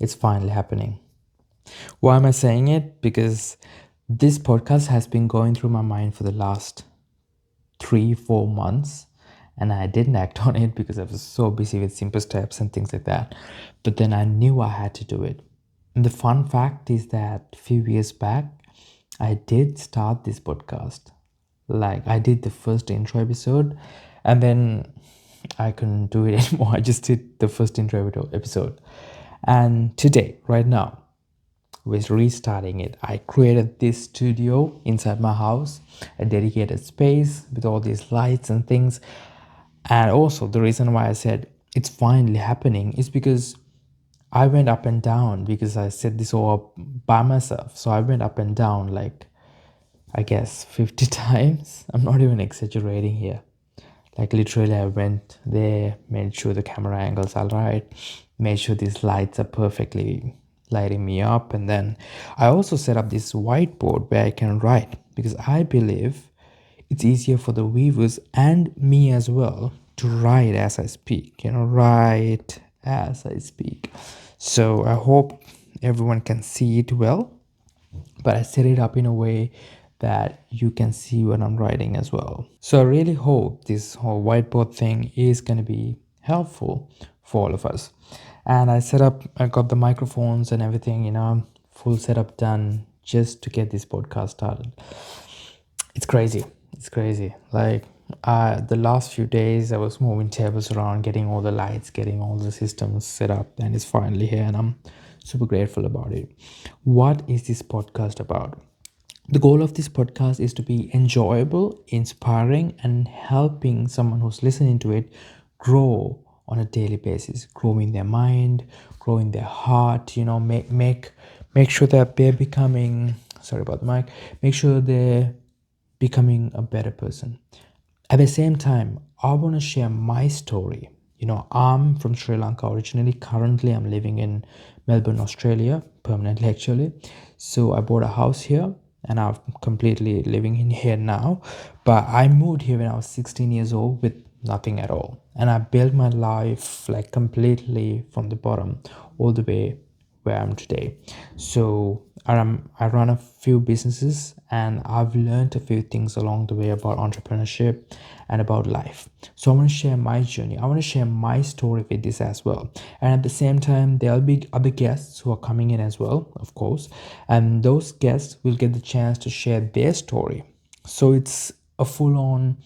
It's finally happening. Why am I saying it? Because this podcast has been going through my mind for the last 3-4 months, and I didn't act on it because I was so busy with simple steps and things like that. But then I knew I had to do it. And the fun fact is that a few years back, I did start this podcast. Like, I did the first intro episode, and then I couldn't do it anymore. I just did the first intro episode. And today, right now, we're restarting it. I created this studio inside my house, a dedicated space with all these lights and things. And also, the reason why I said it's finally happening is because I went up and down because I set this all up by myself. So I went up and down like, I guess, 50 times. I'm not even exaggerating here. Like, literally, I went there, made sure the camera angles are right, made sure these lights are perfectly lighting me up. And then I also set up this whiteboard where I can write, because I believe it's easier for the viewers and me as well to write as I speak, write as I speak. So I hope everyone can see it well, but I set it up in a way that you can see what I'm writing as well. So I really hope this whole whiteboard thing is going to be helpful for all of us. And I got the microphones and everything, full setup done just to get this podcast started. It's crazy. It's crazy. Like, the last few days, I was moving tables around, getting all the lights, getting all the systems set up, and it's finally here, and I'm super grateful about it. What is this podcast about? The goal of this podcast is to be enjoyable, inspiring, and helping someone who's listening to it grow on a daily basis, grow in their mind, grow in their heart, make sure that they're becoming, sorry about the mic, make sure they're becoming a better person. At the same time, I want to share my story. I'm from Sri Lanka originally. Currently, I'm living in Melbourne, Australia, permanently actually. So I bought a house here and I'm completely living in here now. But I moved here when I was 16 years old with nothing at all. And I built my life like completely from the bottom all the way where I am today. So I run a few businesses, and I've learned a few things along the way about entrepreneurship and about life. So I want to share my journey. I want to share my story with this as well. And at the same time, there'll be other guests who are coming in as well, of course. And those guests will get the chance to share their story. So it's a full-on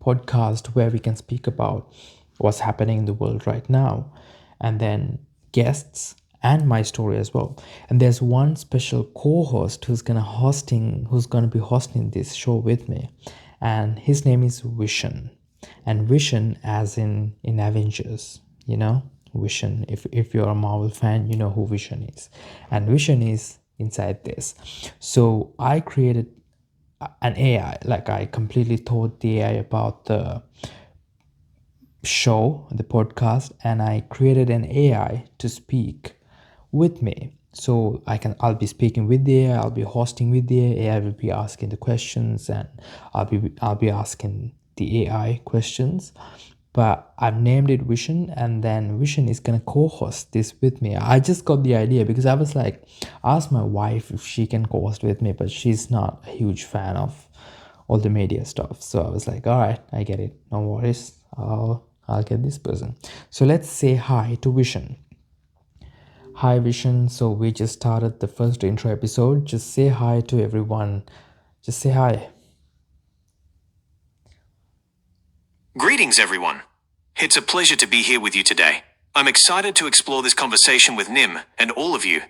podcast where we can speak about what's happening in the world right now, and then guests and my story as well. And there's one special co-host who's gonna be hosting this show with me, and his name is Vision. And Vision as in Avengers, Vision. If you're a Marvel fan, you know who Vision is. And Vision is inside this. So I created an AI. Like, I completely taught the AI about the show, the podcast, and I created an AI to speak with me. So I'll be speaking with the AI, I'll be hosting with the AI, will be asking the questions, and I'll be asking the AI questions. But I've named it Vision, and then Vision is gonna co-host this with me. I just got the idea because I was like, I asked my wife if she can co-host with me, but she's not a huge fan of all the media stuff. So I was like, all right, I get it. No worries. I'll get this person. So let's say hi to Vision. Hi Vision. So we just started the first intro episode. Just say hi to everyone. Just say hi. Greetings, everyone. It's a pleasure to be here with you today. I'm excited to explore this conversation with Nim and all of you.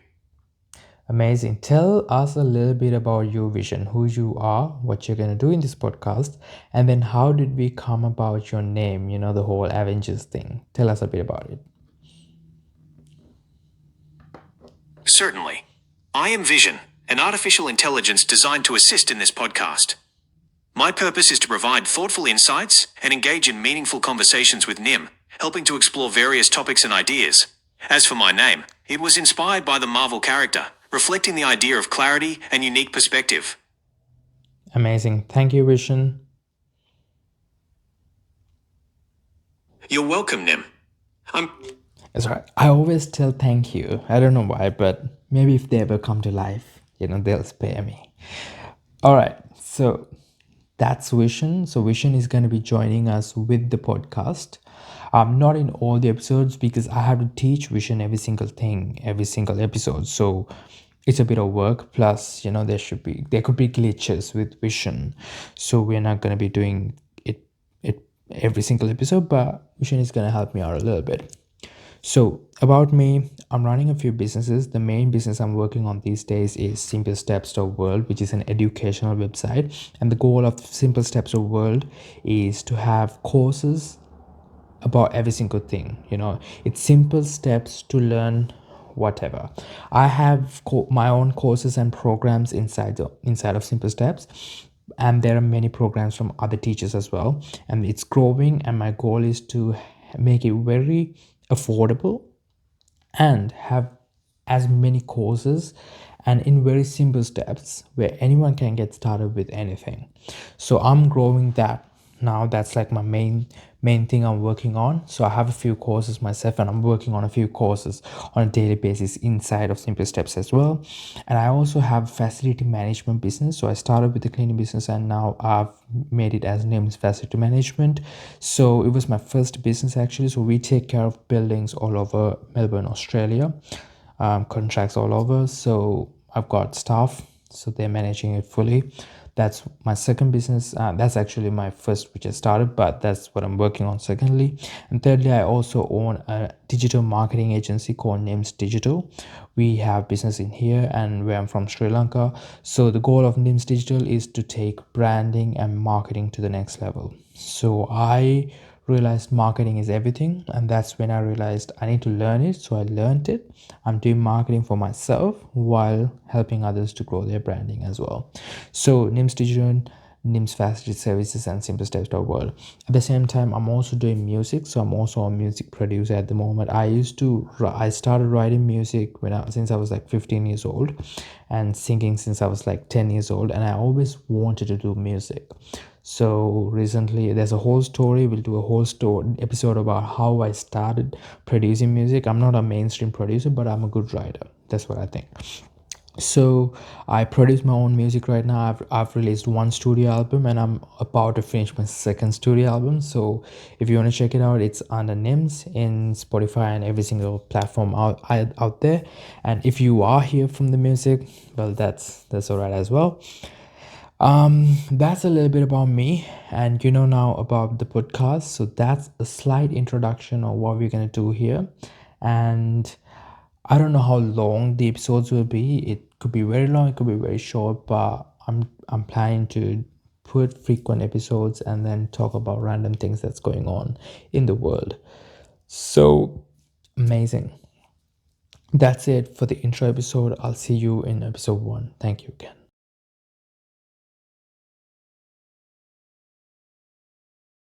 Amazing. Tell us a little bit about your Vision, who you are, what you're going to do in this podcast, and then how did we come about your name, the whole Avengers thing. Tell us a bit about it. Certainly. I am Vision, an artificial intelligence designed to assist in this podcast. My purpose is to provide thoughtful insights and engage in meaningful conversations with Nim, helping to explore various topics and ideas. As for my name, it was inspired by the Marvel character, reflecting the idea of clarity and unique perspective. Amazing. Thank you, Vision. You're welcome, Nim. Sorry, I always tell thank you. I don't know why, but maybe if they ever come to life, they'll spare me. All right, so that's Vision. So Vision is going to be joining us with the podcast. Not in all the episodes because I have to teach Vision every single thing, every single episode. So it's a bit of work. Plus, there could be glitches with Vision. So we're not going to be doing it every single episode, but Vision is going to help me out a little bit. So, about me, I'm running a few businesses. The main business I'm working on these days is Simple Steps to World, which is an educational website. And the goal of Simple Steps to World is to have courses about every single thing. It's simple steps to learn whatever. I have my own courses and programs inside of Simple Steps, and there are many programs from other teachers as well, and it's growing, and my goal is to make it very affordable and have as many courses and in very simple steps where anyone can get started with anything. So I'm growing that now. That's like my main thing I'm working on. So I have a few courses myself, and I'm working on a few courses on a daily basis inside of Simple Steps as well. And I also have facility management business. So I started with the cleaning business, and now I've made it as Nims Facility Management. So it was my first business actually. So we take care of buildings all over Melbourne, Australia, contracts all over. So I've got staff, so they're managing it fully. That's my second business. That's actually my first, which I started, but that's what I'm working on secondly. And thirdly, I also own a digital marketing agency called Nims Digital. We have business in here, and where I'm from, Sri Lanka. So the goal of Nims Digital is to take branding and marketing to the next level. So I realized marketing is everything, and that's when I realized I need to learn it. So I learned it. I'm doing marketing for myself while helping others to grow their branding as well. So Nims Digital, Nims Facility Services, and Simple Steps to World. At the same time, I'm also doing music. So I'm also a music producer at the moment. I started writing music since I was like 15 years old, and singing since I was like 10 years old, and I always wanted to do music. So recently, there's a whole story. We'll do a whole story episode about how I started producing music. I'm not a mainstream producer, but I'm a good writer. That's what I think. So I produce my own music right now. I've released one studio album, and I'm about to finish my second studio album. So if you want to check it out, it's under Nims in Spotify and every single platform out there. And if you are here from the music, well, that's all right as well. That's a little bit about me, and now about the podcast. So that's a slight introduction of what we're gonna do here. And I don't know how long the episodes will be. It could be very long, it could be very short, but I'm planning to put frequent episodes and then talk about random things that's going on in the world. So amazing. That's it for the intro episode. I'll see you in episode 1. Thank you again.